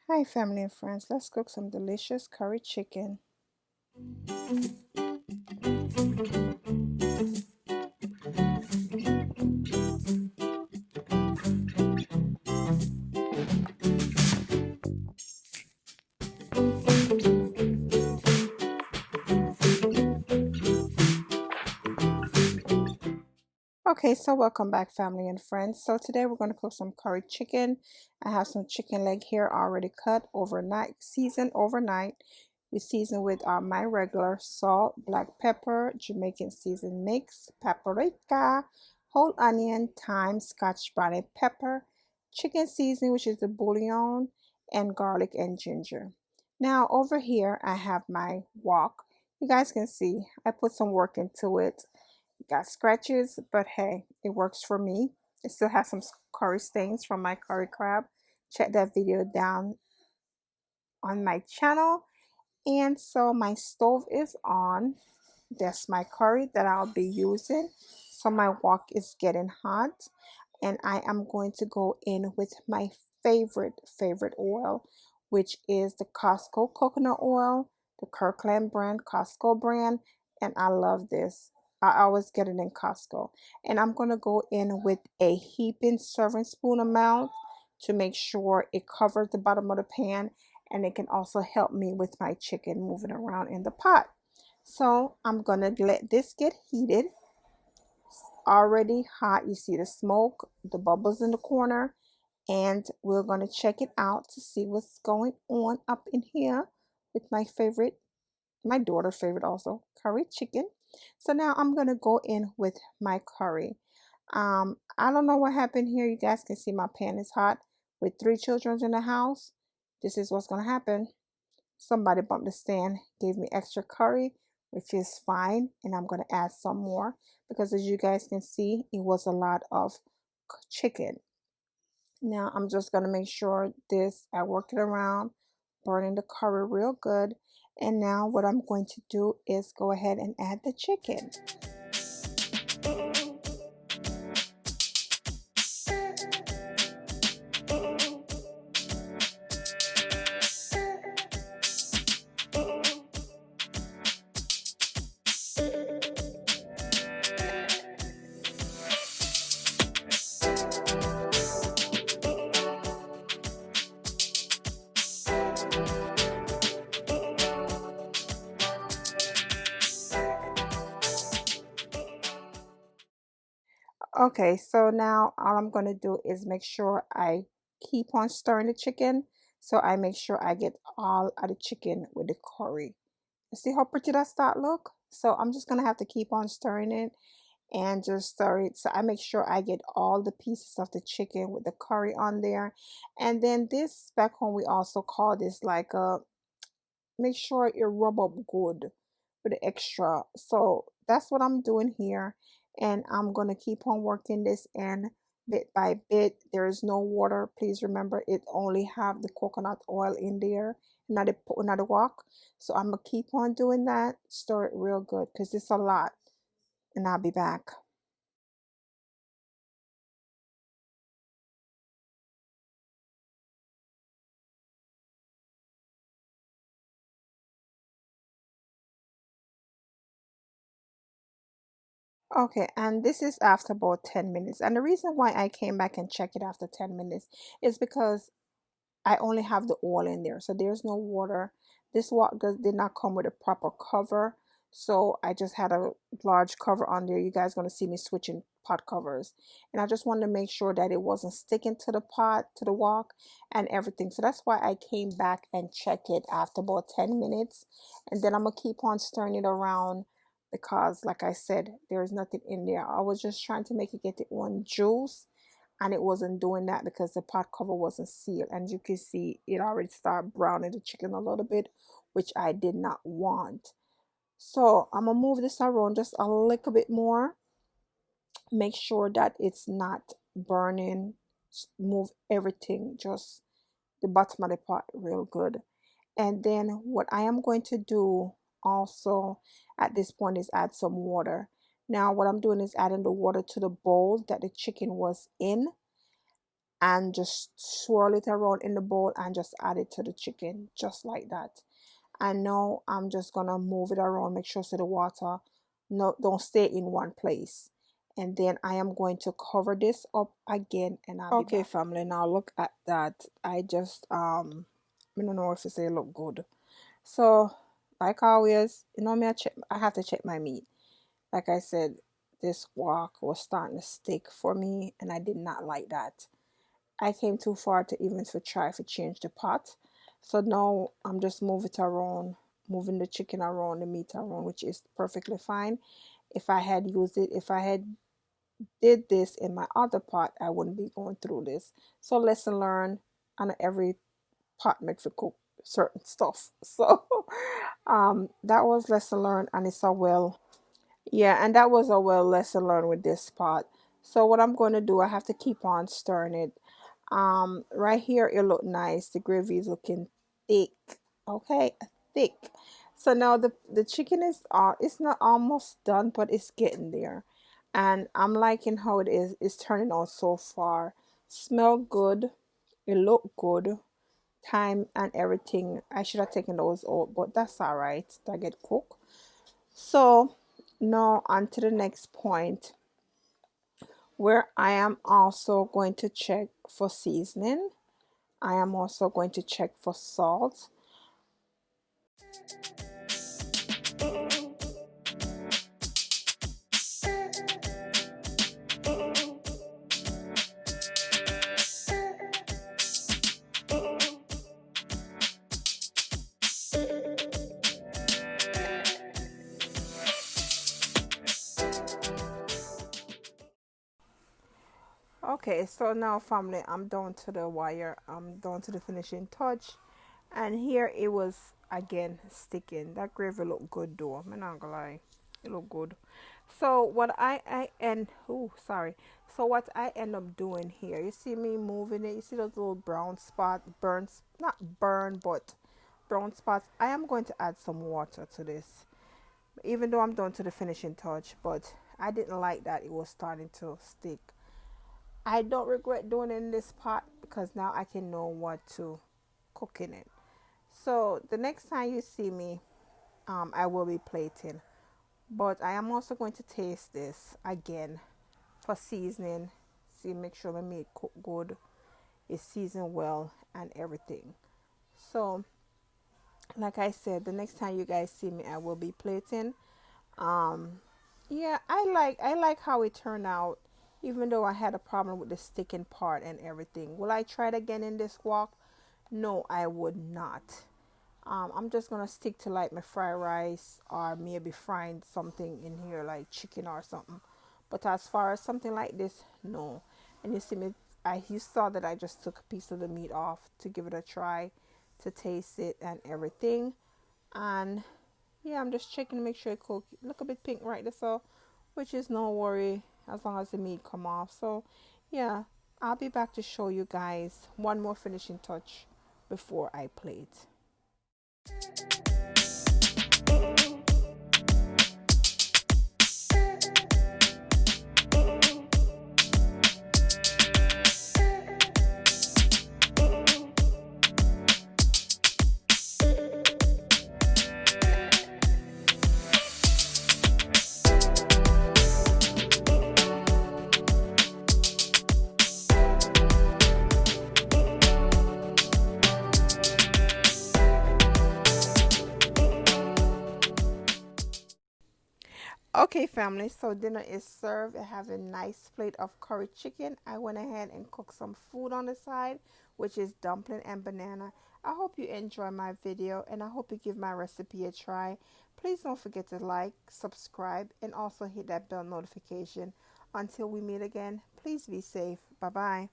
Hi family and friends, let's cook some delicious curry chicken. Okay, so welcome back family and friends. So today we're going to cook some curry chicken. I have some chicken leg here already cut overnight, seasoned overnight. We season with my regular salt, black pepper, Jamaican season mix, paprika, whole onion, thyme, Scotch bonnet pepper, chicken seasoning, which is the bouillon, and garlic and ginger. Now over here I have my wok. You guys can see I put some work into it. Got scratches, but hey, it works for me. It still has some curry stains from my curry crab. Check that video down on my channel. And so my stove is on. That's my curry that I'll be using. So my wok is getting hot, and I am going to go in with my favorite oil, which is the Costco coconut oil, the Kirkland brand, Costco brand, and I love this. I always get it in Costco. And I'm going to go in with a heaping serving spoon amount to make sure it covers the bottom of the pan, and it can also help me with my chicken moving around in the pot. So I'm gonna let this get heated. It's already hot. You see the smoke, the bubbles in the corner, and we're gonna check it out to see what's going on up in here with my favorite, my daughter's favorite also, curry chicken. So now I'm gonna go in with my curry. I don't know what happened here. You guys can see my pan is hot. With 3 children in the house, this is what's gonna happen. Somebody bumped the stand, gave me extra curry, which is fine, and I'm going to add some more because as you guys can see, it was a lot of chicken. Now I'm just going to make sure I work it around, burning the curry real good. And now what I'm going to do is go ahead and add the chicken. Okay, so now all I'm going to do is make sure I keep on stirring the chicken. So I make sure I get all of the chicken with the curry. See how pretty that start look? So I'm just going to have to keep on stirring it and just stir it. So I make sure I get all the pieces of the chicken with the curry on there. And then this back home, we also call this like a, make sure it rub up good with the extra. So that's what I'm doing here. And I'm going to keep on working this in bit by bit. There is no water. Please remember it only have the coconut oil in there, not the wok. So I'm going to keep on doing that. Stir it real good because it's a lot. And I'll be back. Okay, and this is after about 10 minutes. And the reason why I came back and checked it after 10 minutes is because I only have the oil in there, so there's no water. This wok did not come with a proper cover, so I just had a large cover on there. You guys going to see me switching pot covers, and I just wanted to make sure that it wasn't sticking to the pot, to the wok, and everything. So that's why I came back and checked it after about 10 minutes, and then I'm gonna keep on stirring it around because, like I said, there's nothing in there. I was just trying to make it get the one juice, and it wasn't doing that because the pot cover wasn't sealed, and you can see it already started browning the chicken a little bit, which I did not want. So I'm gonna move this around just a little bit more, make sure that it's not burning, move everything, just the bottom of the pot real good. And then what I am going to do also at this point is add some water. Now what I'm doing is adding the water to the bowl that the chicken was in, and just swirl it around in the bowl and just add it to the chicken just like that. And now I'm just gonna move it around, make sure so the water don't stay in one place. And then I am going to cover this up again and I'll be back. Okay, family, now look at that. I just I don't know if it look good. So like always, you know me, I have to check my meat. Like I said, this wok was starting to stick for me and I did not like that. I came too far to even to try to change the pot. So now I'm just moving the chicken around, the meat around, which is perfectly fine. If I had did this in my other pot, I wouldn't be going through this. So lesson learned, and every pot makes you cook certain stuff. So that was lesson learned, and it's a well, yeah, and that was a well lesson learned with this pot. So what I'm going to do, I have to keep on stirring it. Right here it look nice. The gravy is looking thick. Okay, thick. So now the chicken is it's not almost done, but it's getting there. And I'm liking how it is. It's turning out so far. Smell good. It look good. Time and everything. I should have taken those out, but that's all right. I get cooked. So now on to the next point, where I am also going to check for seasoning. I am also going to check for salt. Okay, so now family, I'm down to the wire. I'm down to the finishing touch. And here it was again sticking. That gravy looked good though. I'm not gonna lie. It looked good. So what So what I end up doing here, you see me moving it, you see those little brown spot, burns, not burn, but brown spots. I am going to add some water to this. Even though I'm down to the finishing touch, but I didn't like that it was starting to stick. I don't regret doing it in this pot because now I can know what to cook in it. So the next time you see me, I will be plating. But I am also going to taste this again for seasoning. See, make sure my meat cook good, is seasoned well, and everything. So, like I said, the next time you guys see me, I will be plating. Um, yeah, I like how it turned out, even though I had a problem with the sticking part and everything. Will I try it again in this wok? No, I would not. I'm just gonna stick to like my fried rice or maybe frying something in here like chicken or something. But as far as something like this, no. And you see me, you saw that I just took a piece of the meat off to give it a try, to taste it and everything. And yeah, I'm just checking to make sure it cook. Look a bit pink right there, so which is no worry as long as the meat come off. So yeah, I'll be back to show you guys one more finishing touch before I plate. Okay, family, so dinner is served. I have a nice plate of curry chicken. I went ahead and cooked some food on the side, which is dumpling and banana. I hope you enjoy my video and I hope you give my recipe a try. Please don't forget to like, subscribe, and also hit that bell notification. Until we meet again, please be safe. Bye-bye.